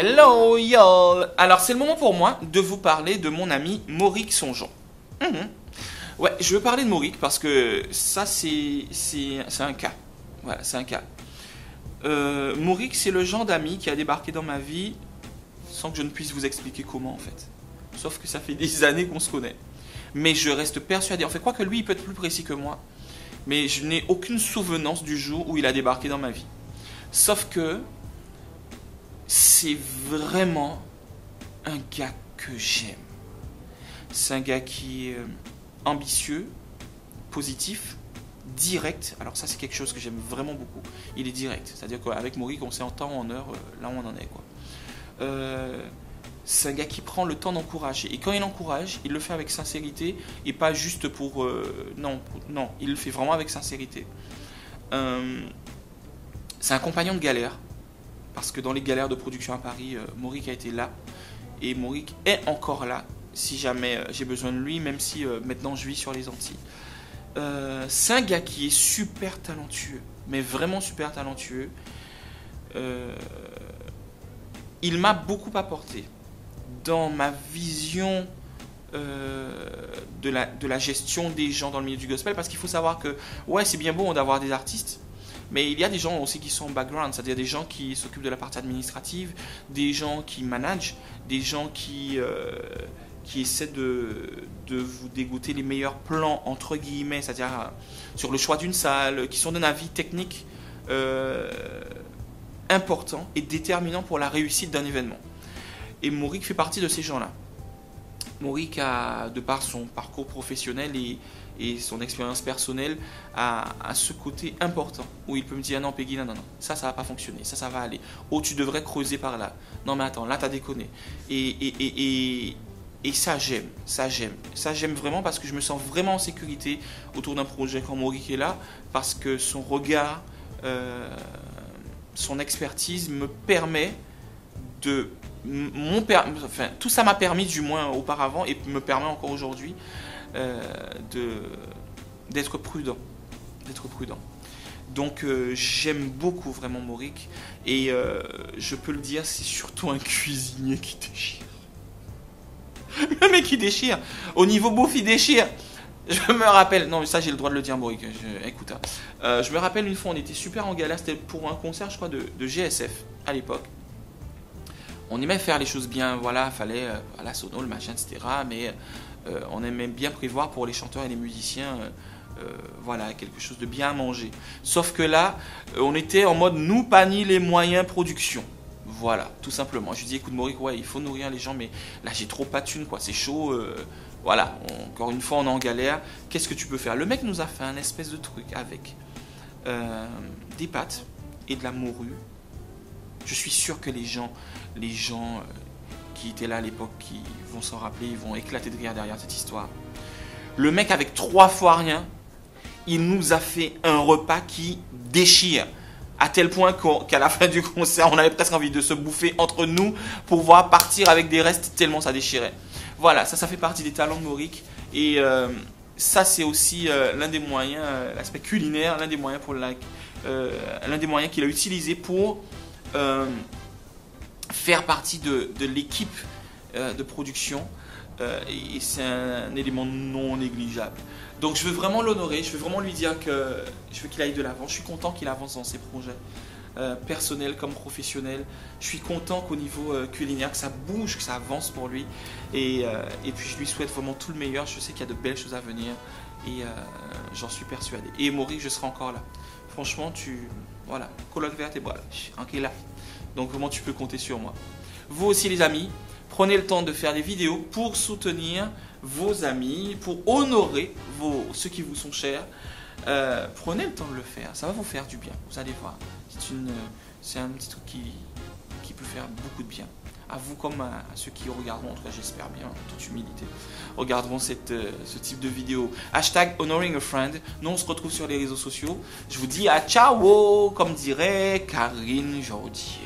Hello y'all. Alors c'est le moment pour moi de vous parler de mon ami Mauric Songeon. Ouais, je veux parler de Mauric parce que ça c'est un cas. Voilà, c'est un cas. Mauric, c'est le genre d'ami qui a débarqué dans ma vie sans que je ne puisse vous expliquer comment en fait. Sauf que ça fait des années qu'on se connaît. Mais je reste persuadé, en fait, quoi que lui il peut être plus précis que moi, mais je n'ai aucune souvenance du jour où il a débarqué dans ma vie. Sauf que c'est vraiment un gars que j'aime. C'est un gars qui est ambitieux, positif, direct. Alors ça c'est quelque chose que j'aime vraiment beaucoup. Il est direct, c'est-à-dire qu'avec Mauric on sait en temps, en heure, là où on en est quoi. C'est un gars qui prend le temps d'encourager. Et quand il encourage, il le fait avec sincérité et pas juste pour... non, il le fait vraiment avec sincérité. C'est un compagnon de galère. Parce que dans les galères de production à Paris, Mauric a été là. Et Mauric est encore là, si jamais j'ai besoin de lui, même si maintenant je vis sur les Antilles. C'est un gars qui est super talentueux, mais vraiment super talentueux. Il m'a beaucoup apporté dans ma vision de la gestion des gens dans le milieu du gospel. Parce qu'il faut savoir que, ouais, c'est bien beau d'avoir des artistes, mais il y a des gens aussi qui sont en background, c'est-à-dire des gens qui s'occupent de la partie administrative, des gens qui managent, des gens qui essaient de vous dégoûter les meilleurs plans, entre guillemets, c'est-à-dire sur le choix d'une salle, qui sont d'un avis technique important et déterminant pour la réussite d'un événement. Et Mauric fait partie de ces gens-là. Mauric, de par son parcours professionnel et son expérience personnelle, a ce côté important où il peut me dire non Peggy, non, ça va pas fonctionner, ça va aller. Oh, tu devrais creuser par là. Non mais attends, là t'as déconné. Et ça j'aime vraiment parce que je me sens vraiment en sécurité autour d'un projet quand Mauric est là, parce que son regard, son expertise me permet de... tout ça m'a permis du moins auparavant et me permet encore aujourd'hui d'être prudent. Donc j'aime beaucoup vraiment Mauric et je peux le dire, c'est surtout un cuisinier qui déchire. Le mec qui déchire, au niveau bouffe il déchire. Je me rappelle, non mais ça j'ai le droit de le dire Mauric, écoute, je me rappelle une fois on était super en galère, c'était pour un concert je crois de GSF à l'époque. On aimait faire les choses bien, voilà, fallait la sono, le machin, etc. Mais on aimait bien prévoir pour les chanteurs et les musiciens, voilà, quelque chose de bien à manger. Sauf que là, on était en mode nous panie les moyens production. Voilà, tout simplement. Je lui dis écoute Mauric, ouais, il faut nourrir les gens, mais là j'ai trop pas de thunes, quoi, c'est chaud. Voilà, encore une fois on est en galère. Qu'est-ce que tu peux faire? Le mec nous a fait un espèce de truc avec des pâtes et de la morue. Je suis sûr que les gens qui étaient là à l'époque, qui vont s'en rappeler, ils vont éclater de rire derrière cette histoire. Le mec avec 3 fois rien, il nous a fait un repas qui déchire. À tel point qu'à la fin du concert, on avait presque envie de se bouffer entre nous pour pouvoir partir avec des restes tellement ça déchirait. Voilà, ça fait partie des talents de Mauric. Et ça, c'est aussi l'un des moyens, l'aspect culinaire, l'un des moyens qu'il a utilisé pour... faire partie de l'équipe de production et c'est un élément non négligeable. Donc je veux vraiment l'honorer, je veux vraiment lui dire que je veux qu'il aille de l'avant. Je suis content qu'il avance dans ses projets personnels comme professionnels. Je suis content qu'au niveau culinaire, que ça bouge, que ça avance pour lui et puis je lui souhaite vraiment tout le meilleur. Je sais qu'il y a de belles choses à venir et j'en suis persuadé. Et Mauric, je serai encore là. Franchement, voilà, colonne vertébrale, ok là. Donc vraiment, tu peux compter sur moi. Vous aussi les amis, prenez le temps de faire des vidéos pour soutenir vos amis, pour honorer ceux qui vous sont chers. Prenez le temps de le faire, ça va vous faire du bien, vous allez voir. C'est un petit truc qui peut faire beaucoup de bien. À vous comme à ceux qui regarderont, en tout cas j'espère bien, en toute humilité, regarderont ce type de vidéo. Hashtag honoring a friend. Nous on se retrouve sur les réseaux sociaux. Je vous dis à ciao, comme dirait Karine Jordi.